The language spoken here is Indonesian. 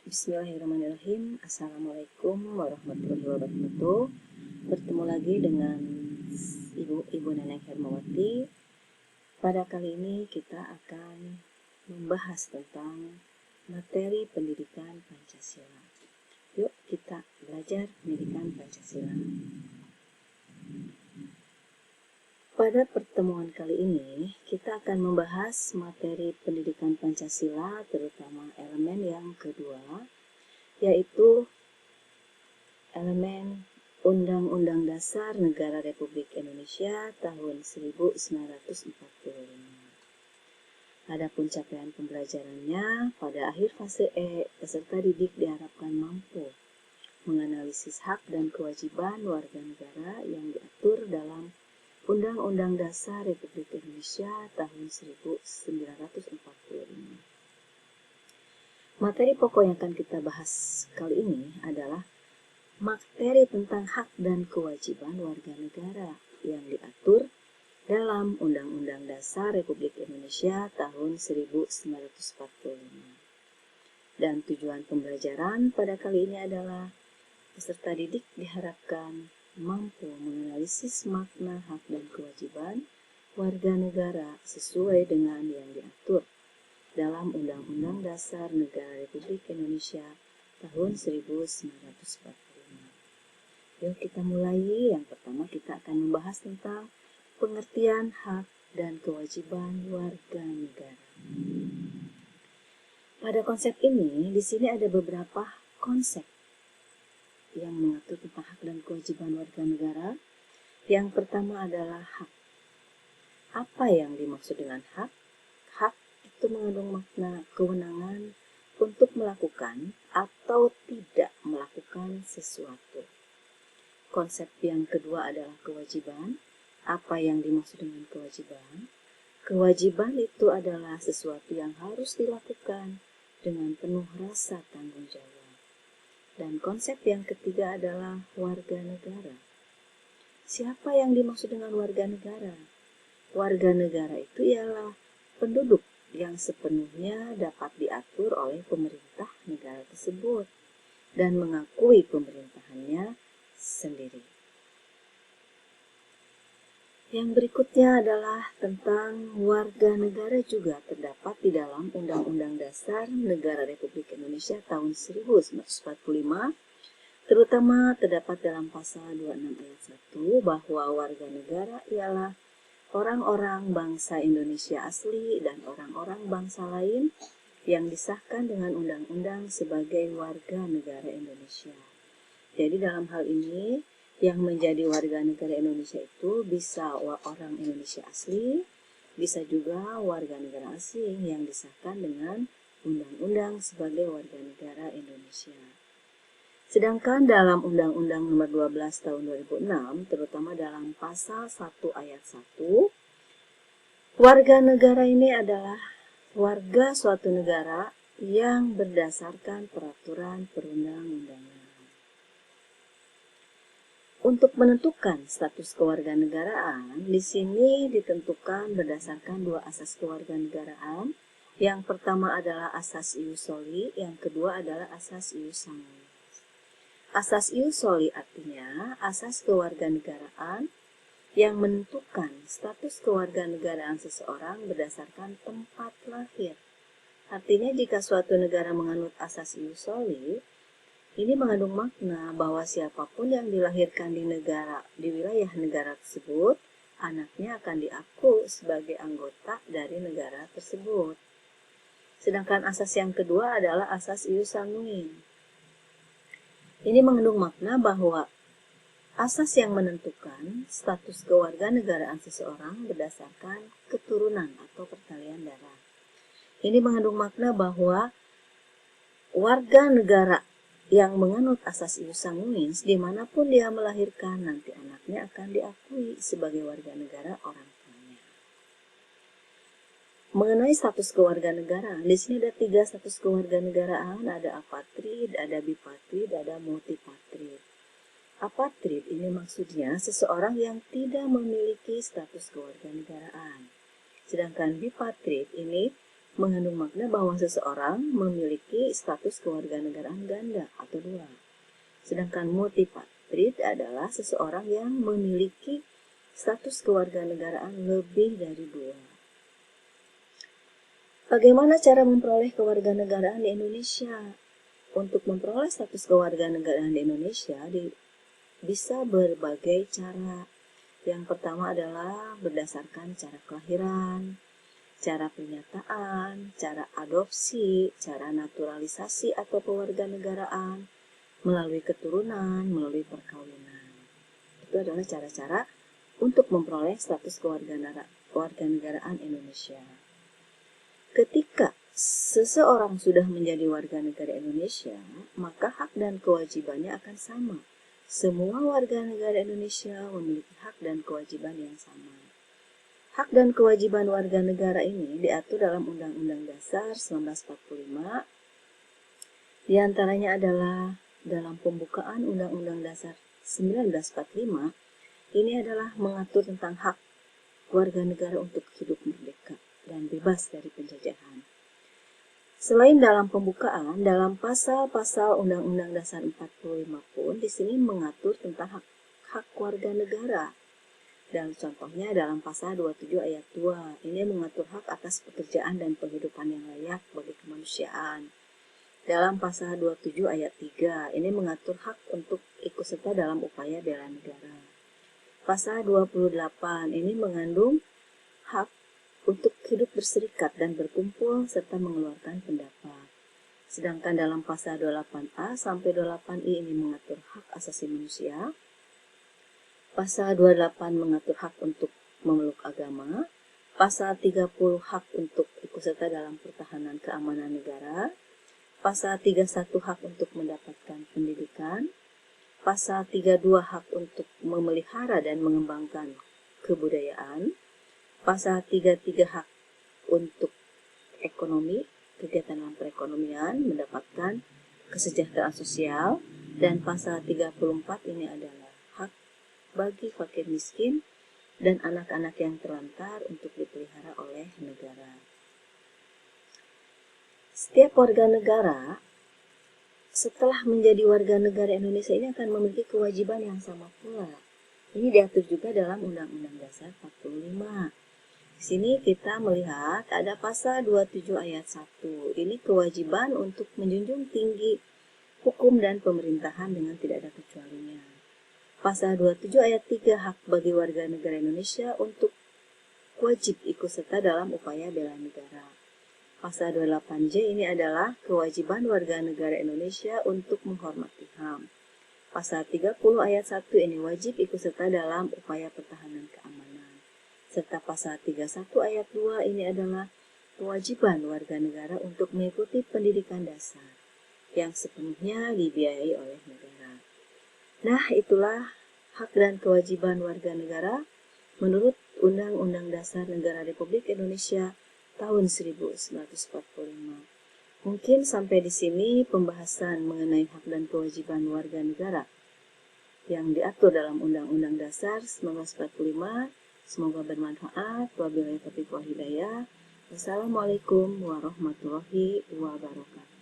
Bismillahirrahmanirrahim. Assalamualaikum warahmatullahi wabarakatuh. Bertemu lagi dengan Ibu Neneng Hermawati. Pada kali ini kita akan membahas tentang materi pendidikan Pancasila. Yuk kita belajar pendidikan Pancasila. Pada pertemuan kali ini, kita akan membahas materi pendidikan Pancasila, terutama elemen yang kedua, yaitu elemen Undang-Undang Dasar Negara Republik Indonesia tahun 1945. Adapun capaian pembelajarannya, pada akhir fase E, peserta didik diharapkan mampu menganalisis hak dan kewajiban warga negara yang diatur dalam Undang-Undang Dasar Republik Indonesia tahun 1945. Materi pokok yang akan kita bahas kali ini adalah materi tentang hak dan kewajiban warga negara yang diatur dalam Undang-Undang Dasar Republik Indonesia tahun 1945. Dan tujuan pembelajaran pada kali ini adalah peserta didik diharapkan mampu menganalisis makna hak dan kewajiban warga negara sesuai dengan yang diatur dalam Undang-Undang Dasar Negara Republik Indonesia tahun 1945. Yuk kita mulai. Yang pertama kita akan membahas tentang pengertian hak dan kewajiban warga negara. Pada konsep ini, di sini ada beberapa konsep yang mengatur tentang hak dan kewajiban warga negara. Yang pertama adalah hak. Apa yang dimaksud dengan hak? Hak itu mengandung makna kewenangan untuk melakukan atau tidak melakukan sesuatu. Konsep yang kedua adalah kewajiban. Apa yang dimaksud dengan kewajiban? Kewajiban itu adalah sesuatu yang harus dilakukan dengan penuh rasa tanggung jawab. Dan konsep yang ketiga adalah warga negara. Siapa yang dimaksud dengan warga negara? Warga negara itu ialah penduduk yang sepenuhnya dapat diatur oleh pemerintah negara tersebut dan mengakui pemerintahannya sendiri. Yang berikutnya adalah tentang warga negara juga terdapat di dalam Undang-Undang Dasar Negara Republik Indonesia tahun 1945, terutama terdapat dalam pasal 26 ayat 1 bahwa warga negara ialah orang-orang bangsa Indonesia asli dan orang-orang bangsa lain yang disahkan dengan undang-undang sebagai warga negara Indonesia. Jadi dalam hal ini, yang menjadi warga negara Indonesia itu bisa orang Indonesia asli, bisa juga warga negara asing yang disahkan dengan undang-undang sebagai warga negara Indonesia. Sedangkan dalam Undang-Undang Nomor 12 Tahun 2006, terutama dalam pasal 1 ayat 1, warga negara ini adalah warga suatu negara yang berdasarkan peraturan perundang-undangan. Untuk menentukan status kewarganegaraan, di sini ditentukan berdasarkan dua asas kewarganegaraan. Yang pertama adalah asas ius soli, yang kedua adalah asas ius sanguinis. Asas ius soli artinya asas kewarganegaraan yang menentukan status kewarganegaraan seseorang berdasarkan tempat lahir. Artinya jika suatu negara menganut asas ius soli, ini mengandung makna bahwa siapapun yang dilahirkan di wilayah negara tersebut, anaknya akan diaku sebagai anggota dari negara tersebut. Sedangkan asas yang kedua adalah asas ius sanguinis. Ini mengandung makna bahwa asas yang menentukan status kewarganegaraan seseorang berdasarkan keturunan atau pertalian darah. Ini mengandung makna bahwa warga negara yang menganut asas ius sanguinis, dimanapun dia melahirkan, nanti anaknya akan diakui sebagai warga negara orang tuanya. Mengenai status kewarganegaraan, di sini ada 3 status kewarganegaraan, ada apatrid, ada bipatrid, ada multipatrid. Apatrid ini maksudnya seseorang yang tidak memiliki status kewarganegaraan. Sedangkan bipatrid ini mengandung makna bahwa seseorang memiliki status kewarganegaraan ganda atau dua. Sedangkan multipatrid adalah seseorang yang memiliki status kewarganegaraan lebih dari dua. Bagaimana cara memperoleh kewarganegaraan di Indonesia? Untuk memperoleh status kewarganegaraan di Indonesia bisa berbagai cara. Yang pertama adalah berdasarkan cara kelahiran, cara pernyataan, cara adopsi, cara naturalisasi atau pewarganegaraan, melalui keturunan, melalui perkawinan. Itu adalah cara-cara untuk memperoleh status kewarganegaraan Indonesia. Ketika seseorang sudah menjadi warga negara Indonesia, maka hak dan kewajibannya akan sama. Semua warga negara Indonesia memiliki hak dan kewajiban yang sama. Hak dan kewajiban warga negara ini diatur dalam Undang-Undang Dasar 1945. Di antaranya adalah dalam pembukaan Undang-Undang Dasar 1945, ini adalah mengatur tentang hak warga negara untuk hidup merdeka dan bebas dari penjajahan. Selain dalam pembukaan, dalam pasal-pasal Undang-Undang Dasar 45 pun di sini mengatur tentang hak warga negara. Dan contohnya dalam pasal 27 ayat 2, ini mengatur hak atas pekerjaan dan penghidupan yang layak bagi kemanusiaan. Dalam pasal 27 ayat 3, ini mengatur hak untuk ikut serta dalam upaya bela negara. Pasal 28, ini mengandung hak untuk hidup berserikat dan berkumpul serta mengeluarkan pendapat. Sedangkan dalam pasal 28A sampai 28I ini mengatur hak asasi manusia. Pasal 28 mengatur hak untuk memeluk agama. Pasal 30 hak untuk ikut serta dalam pertahanan keamanan negara. Pasal 31 hak untuk mendapatkan pendidikan. Pasal 32 hak untuk memelihara dan mengembangkan kebudayaan. Pasal 33 hak untuk ekonomi, kegiatan dalam perekonomian, mendapatkan kesejahteraan sosial. Dan pasal 34 ini adalah hak bagi fakir miskin dan anak-anak yang terlantar untuk dipelihara oleh negara. Setiap warga negara setelah menjadi warga negara Indonesia ini akan memiliki kewajiban yang sama pula. Ini diatur juga dalam Undang-Undang Dasar 45. Di sini kita melihat ada pasal 27 ayat 1. Ini kewajiban untuk menjunjung tinggi hukum dan pemerintahan dengan tidak ada kecualinya. Pasal 27 ayat 3 hak bagi warga negara Indonesia untuk wajib ikut serta dalam upaya bela negara. Pasal 28J ini adalah kewajiban warga negara Indonesia untuk menghormati HAM. Pasal 30 ayat 1 ini wajib ikut serta dalam upaya pertahanan keamanan. Serta pasal 31 ayat 2 ini adalah kewajiban warga negara untuk mengikuti pendidikan dasar yang sepenuhnya dibiayai oleh negara. Nah, itulah hak dan kewajiban warga negara menurut Undang-Undang Dasar Negara Republik Indonesia tahun 1945. Mungkin sampai di sini pembahasan mengenai hak dan kewajiban warga negara yang diatur dalam Undang-Undang Dasar 1945. Semoga bermanfaat. Wabillahi taufiq wal hidayah. Wassalamualaikum warahmatullahi wabarakatuh.